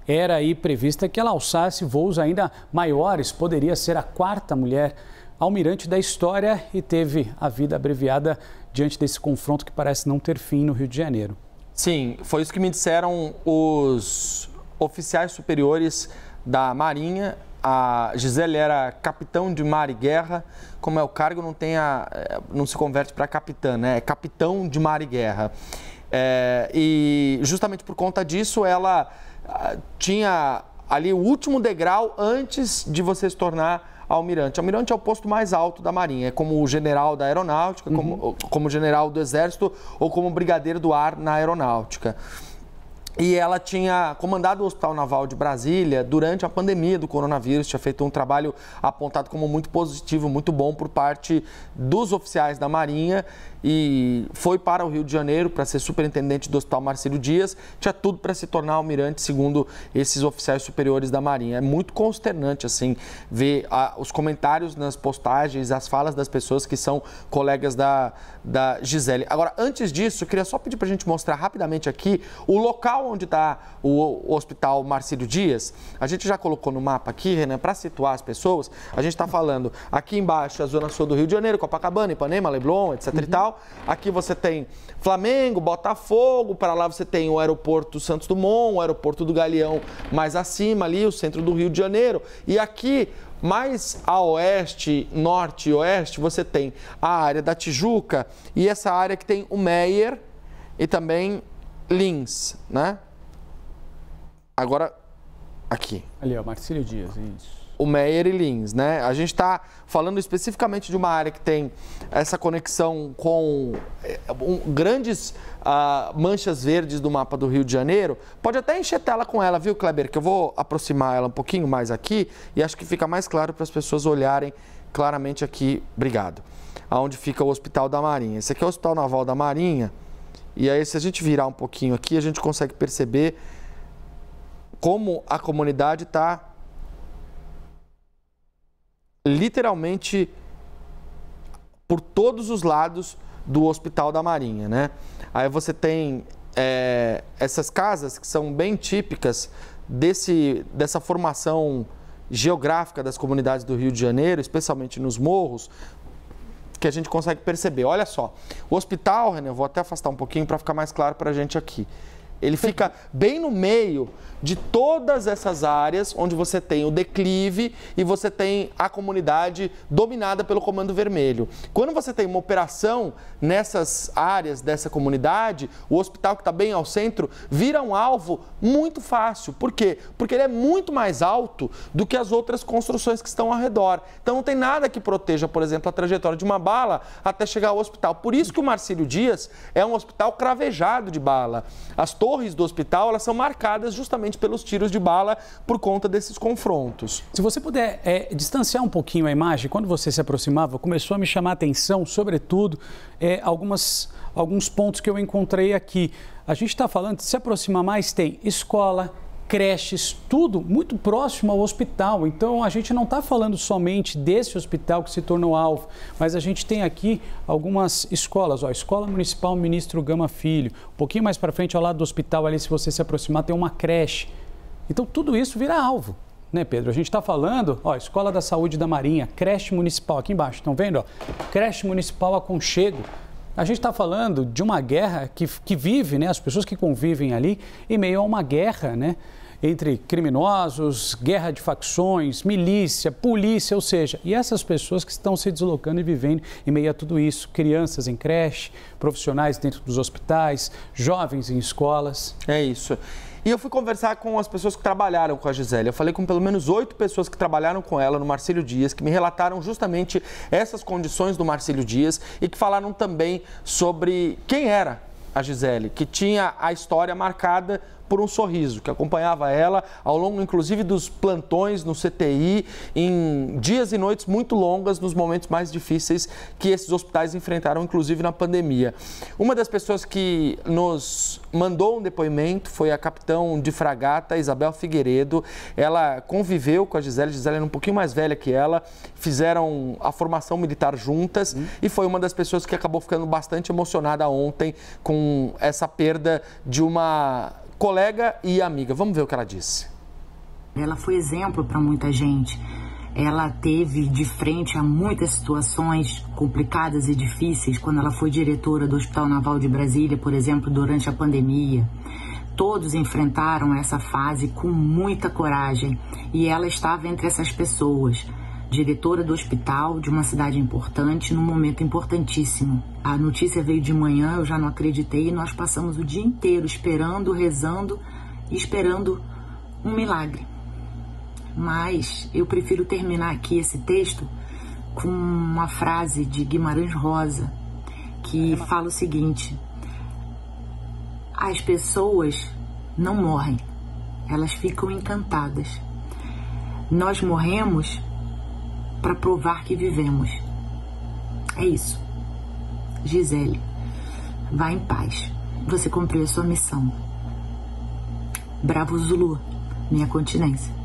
era aí prevista que ela alçasse voos ainda maiores, poderia ser a 4ª mulher almirante da história e teve a vida abreviada diante desse confronto que parece não ter fim no Rio de Janeiro. Sim, foi isso que me disseram os oficiais superiores da Marinha. A Gisele era capitão de mar e guerra, como é o cargo, não se converte para capitã, né? É capitão de mar e guerra. E justamente por conta disso, ela tinha ali o último degrau antes de você se tornar almirante. Almirante é o posto mais alto da Marinha, é como o general da Aeronáutica, como general do Exército ou como brigadeiro do ar na Aeronáutica. E ela tinha comandado o Hospital Naval de Brasília durante a pandemia do coronavírus, tinha feito um trabalho apontado como muito positivo, muito bom por parte dos oficiais da Marinha e foi para o Rio de Janeiro para ser superintendente do Hospital Marcílio Dias, tinha tudo para se tornar almirante, segundo esses oficiais superiores da Marinha. É muito consternante, assim, ver os comentários nas postagens, as falas das pessoas que são colegas da Gisele. Agora, antes disso, eu queria só pedir para a gente mostrar rapidamente aqui o local onde está o Hospital Marcílio Dias. A gente já colocou no mapa aqui, Renan, para situar as pessoas. A gente está falando aqui embaixo a zona sul do Rio de Janeiro, Copacabana, Ipanema, Leblon, etc. e tal. Aqui você tem Flamengo, Botafogo, para lá você tem o aeroporto Santos Dumont, o aeroporto do Galeão mais acima ali, o centro do Rio de Janeiro. E aqui, mais a oeste, norte e oeste, você tem a área da Tijuca e essa área que tem o Meyer e também Lins, né? Agora, aqui. Ali, ó, Marcílio Dias, isso. O Meyer e Lins, né? A gente está falando especificamente de uma área que tem essa conexão com grandes manchas verdes do mapa do Rio de Janeiro. Pode até encher tela com ela, viu, Kleber? Que eu vou aproximar ela um pouquinho mais aqui e acho que fica mais claro para as pessoas olharem claramente aqui. Obrigado. Aonde fica o Hospital da Marinha. Esse aqui é o Hospital Naval da Marinha. E aí, se a gente virar um pouquinho aqui, a gente consegue perceber como a comunidade está literalmente por todos os lados do Hospital da Marinha, né? Aí você tem essas casas que são bem típicas dessa formação geográfica das comunidades do Rio de Janeiro, especialmente nos morros, que a gente consegue perceber. Olha só, o hospital, René, eu vou até afastar um pouquinho para ficar mais claro para a gente aqui. Ele fica bem no meio de todas essas áreas onde você tem o declive e você tem a comunidade dominada pelo Comando Vermelho. Quando você tem uma operação nessas áreas dessa comunidade, o hospital que está bem ao centro vira um alvo muito fácil. Por quê? Porque ele é muito mais alto do que as outras construções que estão ao redor. Então não tem nada que proteja, por exemplo, a trajetória de uma bala até chegar ao hospital. Por isso que o Marcílio Dias é um hospital cravejado de bala. As torres do hospital, elas são marcadas justamente pelos tiros de bala por conta desses confrontos. Se você puder distanciar um pouquinho a imagem, quando você se aproximava, começou a me chamar a atenção, sobretudo, alguns pontos que eu encontrei aqui. A gente está falando, se aproximar mais, tem escola, creches, tudo muito próximo ao hospital. Então, a gente não está falando somente desse hospital que se tornou alvo, mas a gente tem aqui algumas escolas. Ó, Escola Municipal Ministro Gama Filho. Um pouquinho mais para frente, ao lado do hospital, ali, se você se aproximar, tem uma creche. Então, tudo isso vira alvo, né, Pedro? A gente está falando, ó, Escola da Saúde da Marinha, creche municipal, aqui embaixo, estão vendo? Ó, creche municipal Aconchego. A gente está falando de uma guerra que vive, né, as pessoas que convivem ali, em meio a uma guerra, né, entre criminosos, guerra de facções, milícia, polícia, ou seja, e essas pessoas que estão se deslocando e vivendo em meio a tudo isso, crianças em creche, profissionais dentro dos hospitais, jovens em escolas. É isso. E eu fui conversar com as pessoas que trabalharam com a Gisele. Eu falei com pelo menos 8 pessoas que trabalharam com ela no Marcílio Dias, que me relataram justamente essas condições do Marcílio Dias e que falaram também sobre quem era a Gisele, que tinha a história marcada por um sorriso, que acompanhava ela ao longo, inclusive, dos plantões no CTI, em dias e noites muito longas, nos momentos mais difíceis que esses hospitais enfrentaram, inclusive na pandemia. Uma das pessoas que nos mandou um depoimento foi a capitão de fragata, Isabel Figueiredo. Ela conviveu com a Gisele era um pouquinho mais velha que ela, fizeram a formação militar juntas e foi uma das pessoas que acabou ficando bastante emocionada ontem com essa perda de uma colega e amiga. Vamos ver o que ela disse. Ela foi exemplo para muita gente. Ela teve de frente a muitas situações complicadas e difíceis quando ela foi diretora do Hospital Naval de Brasília, por exemplo, durante a pandemia. Todos enfrentaram essa fase com muita coragem e ela estava entre essas pessoas. Diretora do hospital de uma cidade importante, num momento importantíssimo. A notícia veio de manhã, eu já não acreditei, e nós passamos o dia inteiro esperando, rezando e esperando um milagre. Mas eu prefiro terminar aqui esse texto com uma frase de Guimarães Rosa, que fala o seguinte: as pessoas não morrem, elas ficam encantadas. Nós morremos para provar que vivemos. É isso. Gisele, vá em paz. Você cumpriu a sua missão. Bravo Zulu, minha continência.